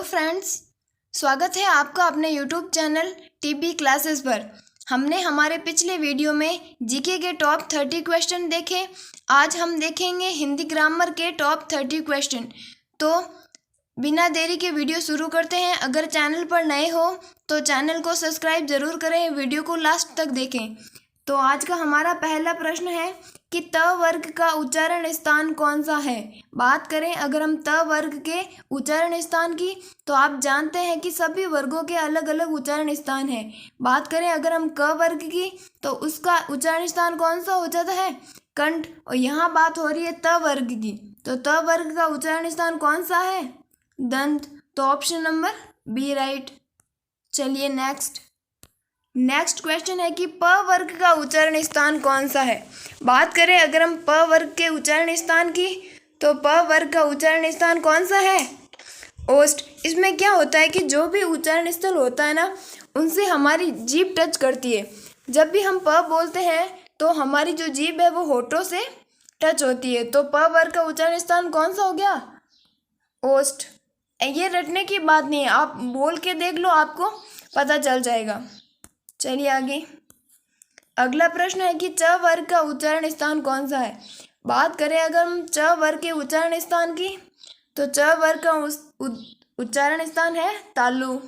Friends, स्वागत है आपका अपने यूट्यूब चैनल टीबी क्लासेस पर। हमने हमारे पिछले वीडियो में जीके के टॉप 30 क्वेश्चन देखे। आज हम देखेंगे हिंदी ग्रामर के टॉप 30 क्वेश्चन। तो बिना देरी के वीडियो शुरू करते हैं। अगर चैनल पर नए हो तो चैनल को सब्सक्राइब ज़रूर करें, वीडियो को लास्ट तक देखें। तो आज का हमारा पहला प्रश्न है कि त वर्ग का उच्चारण स्थान कौन सा है। बात करें अगर हम त वर्ग के उच्चारण स्थान की, तो आप जानते हैं कि सभी वर्गों के अलग अलग उच्चारण स्थान है। बात करें अगर हम क वर्ग की, तो उसका उच्चारण स्थान कौन सा हो जाता है, कंठ। और यहाँ बात हो रही है त वर्ग की, तो त वर्ग का उच्चारण स्थान कौन सा है, दंत। तो ऑप्शन नंबर बी राइट। चलिए नेक्स्ट क्वेश्चन है कि प वर्ग का उच्चारण स्थान कौन सा है। बात करें अगर हम प वर्ग के उच्चारण स्थान की, तो प वर्ग का उच्चारण स्थान कौन सा है, ओष्ठ। इसमें क्या होता है कि जो भी उच्चारण स्थल होता है ना, उनसे हमारी जीभ टच करती है। जब भी हम प बोलते हैं तो हमारी जो जीभ है वो होठों से टच होती है। तो प वर्ग का उच्चारण स्थान कौन सा हो गया, ओष्ठ। ये रटने की बात नहीं है, आप बोल के देख लो, आपको पता चल जाएगा। चलिए आगे, अगला प्रश्न है कि च वर्ग का उच्चारण स्थान कौन सा है। बात करें अगर हम च वर्ग के उच्चारण स्थान की, तो च वर्ग का उच्चारण स्थान है तालु,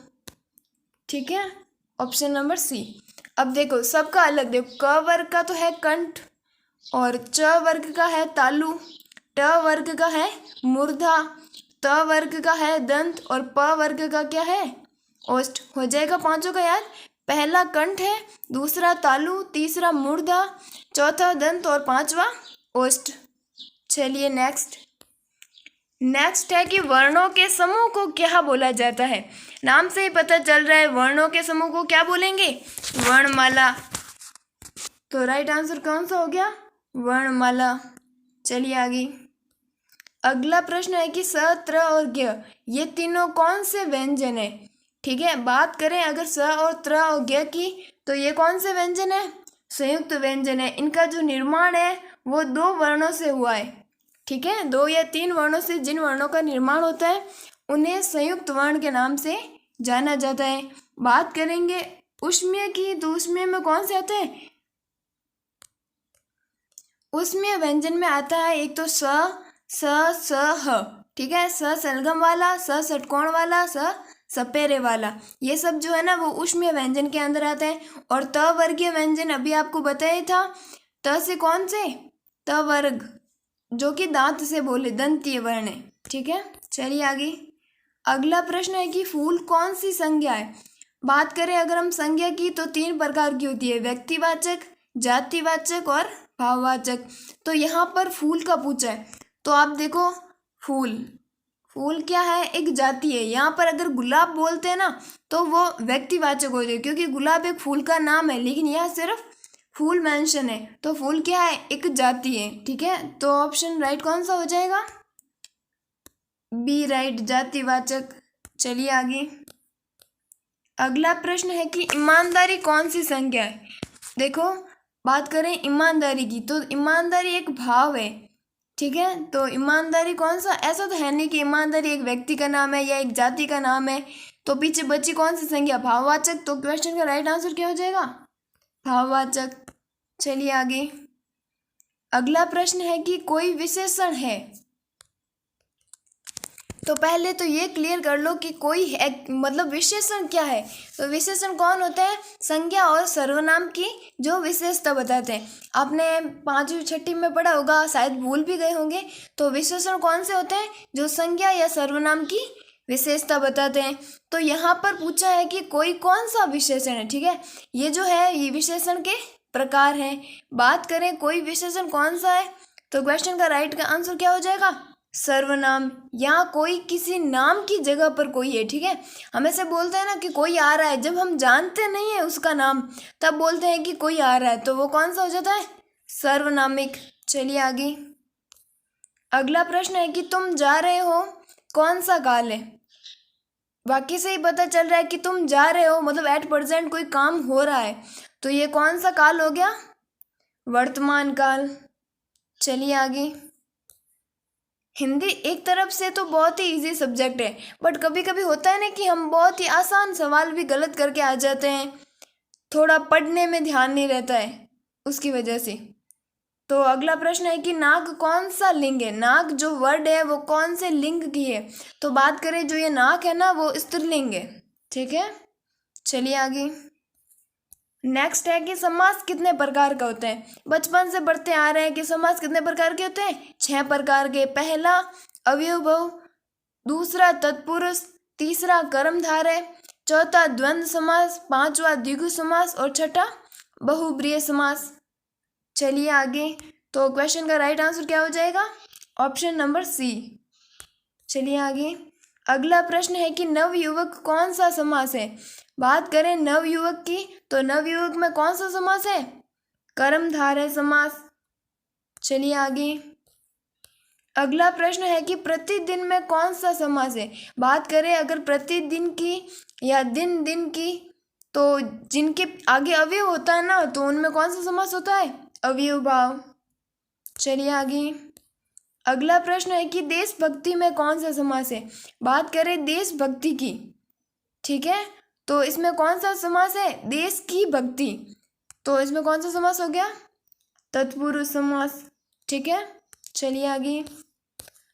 ठीक है, ऑप्शन नंबर सी। अब देखो सबका अलग, देखो क वर्ग का तो है कंठ, और च वर्ग का है तालु, ट वर्ग का है मूर्धा, त वर्ग का है दंत, और प वर्ग का क्या है, ओष्ठ। हो जाएगा पांचों का यार। पहला कंठ है, दूसरा तालु, तीसरा मूर्धा, चौथा दंत और पांचवा ओष्ठ। चलिए नेक्स्ट है कि वर्णों के समूह को क्या बोला जाता है। नाम से ही पता चल रहा है, वर्णों के समूह को क्या बोलेंगे, वर्णमाला। तो राइट आंसर कौन सा हो गया, वर्णमाला। चलिए आगे, अगला प्रश्न है कि स, त्र और ज्ञ ये तीनों कौन से व्यंजन है। ठीक है, बात करें अगर स और त्र और ज्ञ की, तो ये कौन से व्यंजन है, संयुक्त व्यंजन है। इनका जो निर्माण है वो दो वर्णों से हुआ है। ठीक है, दो या तीन वर्णों से जिन वर्णों का निर्माण होता है उन्हें संयुक्त वर्ण के नाम से जाना जाता है। बात करेंगे उष्मीय की, तो उष्मीय में कौन से आते हैं, उष्मीय व्यंजन में आता है एक तो स, स, ह। ठीक है, स सलगम वाला, स षटकोण वाला, स सपेरे वाला, ये सब जो है ना वो उष्मीय व्यंजन के अंदर आते हैं। और त वर्गीय व्यंजन अभी आपको बताया था, त से कौन से, त वर्ग, जो कि दांत से बोले, दंतीय वर्ण है। ठीक है, चलिए आगे, अगला प्रश्न है कि फूल कौन सी संज्ञा है। बात करें अगर हम संज्ञा की, तो तीन प्रकार की होती है, व्यक्तिवाचक, जातिवाचक और भाववाचक। तो यहाँ पर फूल का पूछा है, तो आप देखो फूल क्या है, एक जाति है। यहाँ पर अगर गुलाब बोलते हैं ना, तो वो व्यक्तिवाचक हो जाए, क्योंकि गुलाब एक फूल का नाम है, लेकिन यह सिर्फ फूल मेंशन है, तो फूल क्या है, एक जाति है। ठीक है, तो ऑप्शन राइट कौन सा हो जाएगा, बी राइट, जातिवाचक। चलिए आगे, अगला प्रश्न है कि ईमानदारी कौन सी संज्ञा है। देखो बात करें ईमानदारी की, तो ईमानदारी एक भाव है। ठीक है, तो ईमानदारी कौन सा, ऐसा तो है नहीं कि ईमानदारी एक व्यक्ति का नाम है या एक जाति का नाम है। तो पीछे बची कौन सी संज्ञा, भाववाचक। तो क्वेश्चन का राइट आंसर क्या हो जाएगा, भाववाचक। चलिए आगे, अगला प्रश्न है कि कोई विशेषण है। तो पहले तो ये क्लियर कर लो कि कोई है मतलब विशेषण क्या है। तो विशेषण कौन होता है, संज्ञा और सर्वनाम की जो विशेषता बताते हैं। आपने पांचवी छठी में पढ़ा होगा, शायद भूल भी गए होंगे। तो विशेषण कौन से होते हैं, जो संज्ञा या सर्वनाम की विशेषता बताते हैं। तो यहाँ पर पूछा है कि कोई कौन सा विशेषण है। ठीक है, ये जो है ये विशेषण के प्रकार हैं। बात करें कोई विशेषण कौन सा है, तो क्वेश्चन का राइट का आंसर क्या हो जाएगा, सर्वनाम। यहाँ कोई किसी नाम की जगह पर कोई है। ठीक है, हम ऐसे बोलते हैं ना कि कोई आ रहा है, जब हम जानते नहीं है उसका नाम तब बोलते हैं कि कोई आ रहा है, तो वो कौन सा हो जाता है, सर्वनामिक। चलिए आगे, अगला प्रश्न है कि तुम जा रहे हो कौन सा काल है। वाक्य से ही पता चल रहा है कि तुम जा रहे हो, मतलब एट प्रेजेंट कोई काम हो रहा है, तो ये कौन सा काल हो गया, वर्तमान काल। चलिए आगे, हिंदी एक तरफ से तो बहुत ही इजी सब्जेक्ट है, बट कभी कभी होता है ना कि हम बहुत ही आसान सवाल भी गलत करके आ जाते हैं, थोड़ा पढ़ने में ध्यान नहीं रहता है उसकी वजह से। तो अगला प्रश्न है कि नाग कौन सा लिंग है? नाग जो वर्ड है वो कौन से लिंग की है? तो बात करें जो ये नाग है ना वो स्त्रीलिंग है। ठीक है, चलिए आगे। नेक्स्ट है कि समास कितने प्रकार का होता है? बचपन से पढ़ते आ रहे हैं कि समास कितने प्रकार के होते हैं? 6 प्रकार के। पहला अव्ययभाव, दूसरा तत्पुरुष, तीसरा कर्मधारय, चौथा द्वंद्व समास, पांचवा द्विगु समास और छठा बहुब्रीहि समास। चलिए आगे। तो क्वेश्चन का राइट आंसर क्या हो जाएगा? Option number C. चलिए आगे। अगला प्रश्न है कि नवयुवक कौन सा समास है? बात करें नवयुवक की तो नवयुवक में कौन सा समास है? कर्मधारय समास। चलिए आगे। अगला प्रश्न है कि प्रतिदिन में कौन सा समास है? बात करें अगर प्रतिदिन की या दिन दिन की तो जिनके आगे अवयव होता है ना तो उनमें कौन सा समास होता है? अव्ययभाव। चलिए आगे। अगला प्रश्न है कि देशभक्ति में कौन सा समास है? बात करें देशभक्ति की, ठीक है, तो इसमें कौन सा समास है? देश की भक्ति, तो इसमें कौन सा समास हो गया? तत्पुरुष समास। ठीक है, चलिए आगे।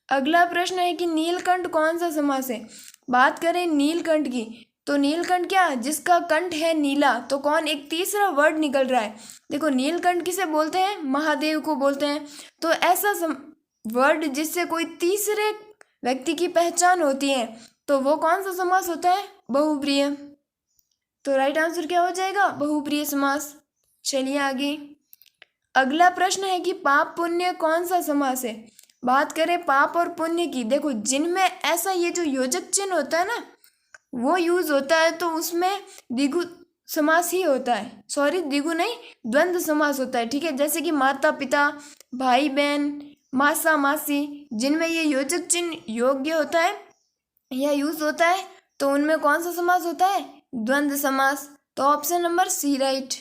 अगला प्रश्न है कि नीलकंठ कौन सा समास है? बात करें नीलकंठ की तो नीलकंठ क्या, जिसका कंठ है नीला, तो कौन एक तीसरा वर्ड निकल रहा है। देखो नीलकंठ किसे बोलते हैं? महादेव को बोलते हैं। तो ऐसा वर्ड जिससे कोई तीसरे व्यक्ति की पहचान होती है तो वो कौन सा समास होता है? बहुब्रीहि। तो राइट आंसर क्या हो जाएगा? बहुब्रीहि समास। चलिए आगे। अगला प्रश्न है कि पाप पुण्य कौन सा समास है? बात करें पाप और पुण्य की, देखो जिनमें ऐसा ये जो योजक चिन्ह होता है ना वो यूज होता है तो उसमें द्विगु समास ही होता है, सॉरी द्विगु नहीं द्वंद्व समास होता है। ठीक है, जैसे कि माता पिता, भाई बहन, मासा मासी, जिनमें ये योजक चिन्ह योग्य होता है या यूज होता है तो उनमें कौन सा समास होता है? द्वंद्व समास। तो option number C right.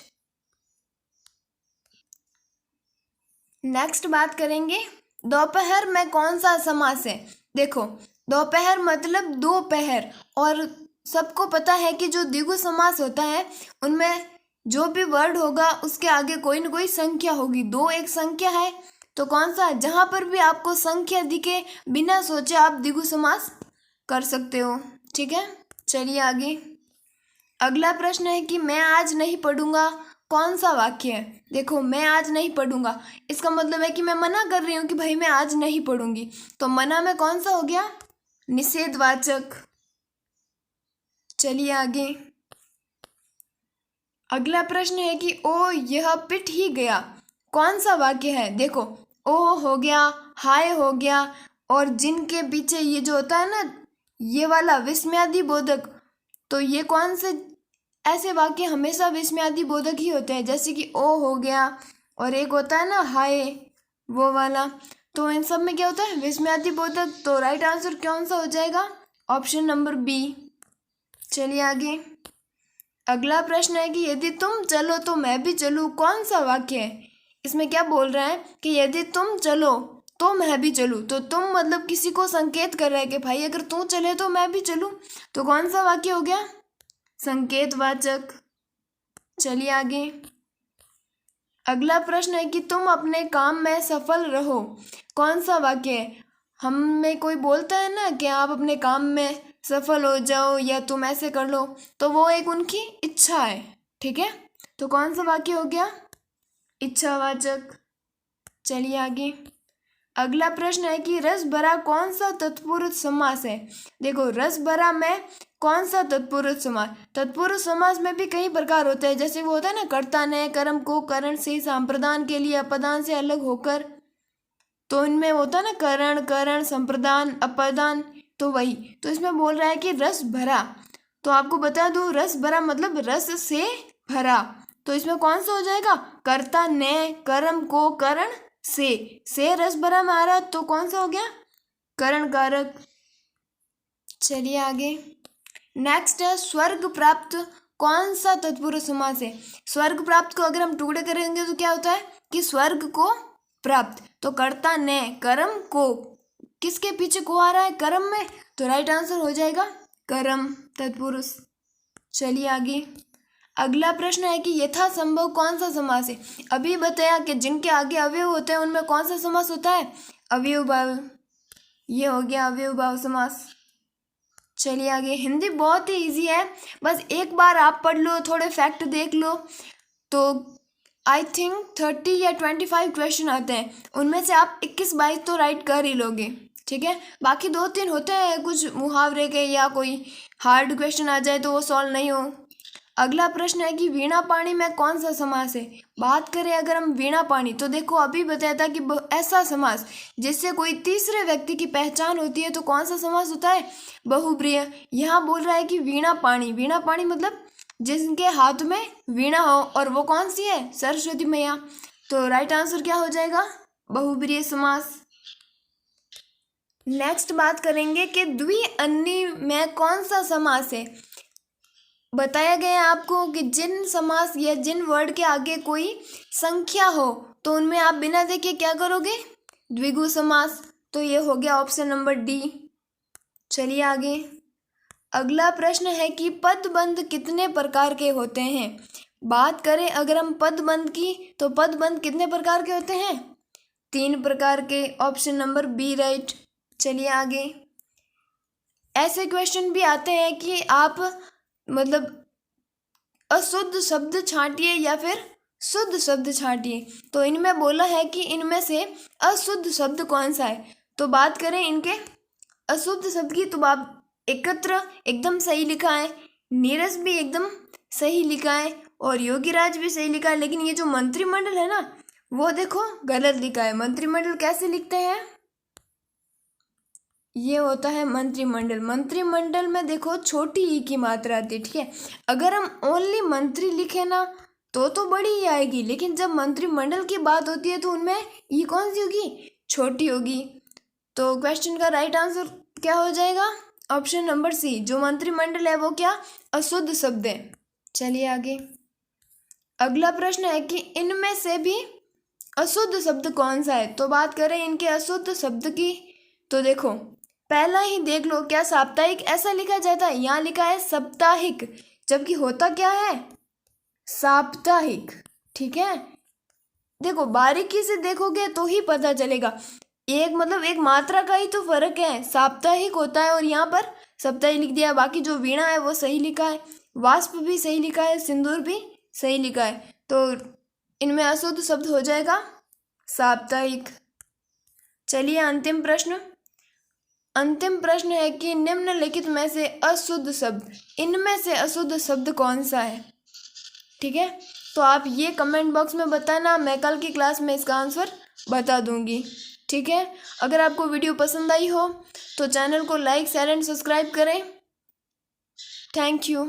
Next बात करेंगे दोपहर में कौन सा समास है? देखो दोपहर मतलब दोपहर, और सबको पता है कि जो द्विगु समास होता है उनमें जो भी वर्ड होगा उसके आगे कोई ना कोई संख्या होगी। दो एक संख्या है तो कौन सा? जहाँ पर भी आपको संख्या दिखे बिना सोचे आप द्विगु समास कर सकते हो। ठीक है, चलिए आगे। अगला प्रश्न है कि मैं आज नहीं पढ़ूंगा कौन सा वाक्य है? देखो मैं आज नहीं पढ़ूंगा इसका मतलब है कि मैं मना कर रही हूँ कि भाई मैं आज नहीं पढ़ूंगी, तो मना में कौन सा हो गया? निषेधवाचक। चलिए आगे। अगला प्रश्न है कि ओ यह पिट ही गया कौन सा वाक्य है? देखो ओ हो गया, हाय हो गया, और जिनके पीछे ये जो होता है ना ये वाला विस्मयादि बोधक, तो ये कौन से ऐसे वाक्य हमेशा विस्मयादि बोधक ही होते हैं, जैसे कि ओ हो गया और एक होता है ना हाय वो वाला, तो इन सब में क्या होता है? विस्मयादि बोधक। तो राइट आंसर कौन सा हो जाएगा? Option number B. चलिए आगे। अगला प्रश्न है कि यदि तुम चलो तो मैं भी चलूँ कौन सा वाक्य है? इसमें क्या बोल रहा है कि यदि तुम चलो तो मैं भी चलूँ, तो तुम मतलब किसी को संकेत कर रहा है कि भाई अगर तू चले तो मैं भी चलूँ, तो कौन सा वाक्य हो गया? संकेतवाचक। चलिए आगे। अगला प्रश्न है कि तुम अपने काम में सफल रहो कौन सा वाक्य है? हम में कोई बोलता है ना कि आप अपने काम में सफल हो जाओ या तुम ऐसे कर लो, तो वो एक उनकी इच्छा है। ठीक है, तो कौन सा वाक्य हो गया? इच्छावाचक। चलिए आगे। अगला प्रश्न है कि रस भरा कौन सा तत्पुरुष समास है? देखो रस भरा में कौन सा तत्पुरुष समास? तत्पुरुष समास में भी कई प्रकार होते हैं, जैसे वो होता है ना कर्ता ने कर्म को करण से संप्रदान के लिए अपदान से अलग होकर, तो इनमें होता है ना करण करण संप्रदान अपदान, तो वही। तो इसमें बोल रहा है कि रस भरा, तो आपको बता दूं रस भरा मतलब रस से भरा, तो इसमें कौन सा हो जाएगा? कर्ता ने कर्म को करण से रस भरा में आ रहा, तो कौन सा हो गया? करण कारक। चलिए आगे। नेक्स्ट है स्वर्ग प्राप्त कौन सा तत्पुरुष समास है? स्वर्ग प्राप्त को अगर हम टुकड़े करेंगे तो क्या होता है कि स्वर्ग को प्राप्त, तो कर्ता ने कर्म को किसके पीछे को आ रहा है, कर्म में, तो राइट आंसर हो जाएगा कर्म तत्पुरुष। चलिए आगे। अगला प्रश्न है कि यथासंभव कौन सा समास है। अभी बताया कि जिनके आगे अवयव होते हैं उनमें कौन सा समास होता है, अवयव। ये हो गया अवयव समास। चलिए आगे। हिंदी बहुत ही इजी है, बस एक बार आप पढ़ लो, थोड़े फैक्ट देख लो, तो आई थिंक 30 या 25 क्वेश्चन आते हैं, उनमें से आप 21-22 तो राइट कर ही लोगे, ठीक है। बाकी 2-3 होते हैं कुछ मुहावरे के या कोई हार्ड क्वेश्चन आ जाए तो वो सॉल्व नहीं हो। अगला प्रश्न है कि वीणा पाणी में कौन सा समास है। बात करें अगर हम वीणा पाणी, तो देखो अभी बताया था कि ऐसा समास जिससे कोई तीसरे व्यक्ति की पहचान होती है, तो कौन सा समास होता है, बहुब्रीहि। यहाँ बोल रहा है कि वीणा पाणी, वीणा पाणी मतलब जिनके हाथ में वीणा हो, और वो कौन सी है, सरस्वती मैया। तो राइट आंसर क्या हो जाएगा, बहुब्रीहि समास। नेक्स्ट बात करेंगे कि द्विअन्नी में कौन सा समास है। बताया गया आपको कि जिन समास या जिन वर्ड के आगे कोई संख्या हो तो उनमें आप बिना देखे क्या करोगे, द्विगु समास। तो ये हो गया ऑप्शन नंबर डी। चलिए आगे। अगला प्रश्न है कि पदबंध कितने प्रकार के होते हैं। बात करें अगर हम पदबंध की, तो पदबंध कितने प्रकार के होते हैं, 3 प्रकार के, ऑप्शन नंबर बी राइट। चलिए आगे। ऐसे क्वेश्चन भी आते हैं कि आप मतलब अशुद्ध शब्द छांटिए या फिर शुद्ध शब्द छांटिए, तो इनमें बोला है कि इनमें से अशुद्ध शब्द कौन सा है। तो बात करें इनके अशुद्ध शब्द की, तो आप एकत्र एकदम सही लिखा है, नीरस भी एकदम सही लिखा है, और योगीराज भी सही लिखा है। लेकिन ये जो मंत्रिमंडल है ना, वो देखो गलत लिखा है। मंत्रिमंडल कैसे लिखते हैं, ये होता है मंत्रिमंडल। मंत्रिमंडल में देखो छोटी ई की मात्रा आती है, ठीक है। अगर हम ओनली मंत्री लिखे ना तो बड़ी ही आएगी, लेकिन जब मंत्रिमंडल की बात होती है तो उनमें ई कौन सी होगी, छोटी होगी। तो क्वेश्चन का राइट आंसर क्या हो जाएगा, ऑप्शन नंबर सी। जो मंत्रिमंडल है वो क्या, अशुद्ध शब्द है। चलिए आगे। अगला प्रश्न है कि इनमें से भी अशुद्ध शब्द कौन सा है। तो बात करें इनके अशुद्ध शब्द की, तो देखो पहला ही देख लो, क्या साप्ताहिक ऐसा लिखा जाता है, यहाँ लिखा है साप्ताहिक, जबकि होता क्या है, साप्ताहिक, ठीक है। देखो बारीकी से देखोगे तो ही पता चलेगा, एक मतलब एक मात्रा का ही तो फर्क है, साप्ताहिक होता है और यहाँ पर साप्ताहिक लिख दिया। बाकी जो वीणा है वो सही लिखा है, वाष्प भी सही लिखा है, सिंदूर भी सही लिखा है, तो इनमें अशुद्ध शब्द हो जाएगा साप्ताहिक। चलिए अंतिम प्रश्न। अंतिम प्रश्न है कि निम्नलिखित में से अशुद्ध शब्द, इनमें से अशुद्ध शब्द कौन सा है, ठीक है। तो आप ये कमेंट बॉक्स में बताना, मैं कल की क्लास में इसका आंसर बता दूंगी, ठीक है। अगर आपको वीडियो पसंद आई हो तो चैनल को लाइक शेयर एंड सब्सक्राइब करें। Thank you.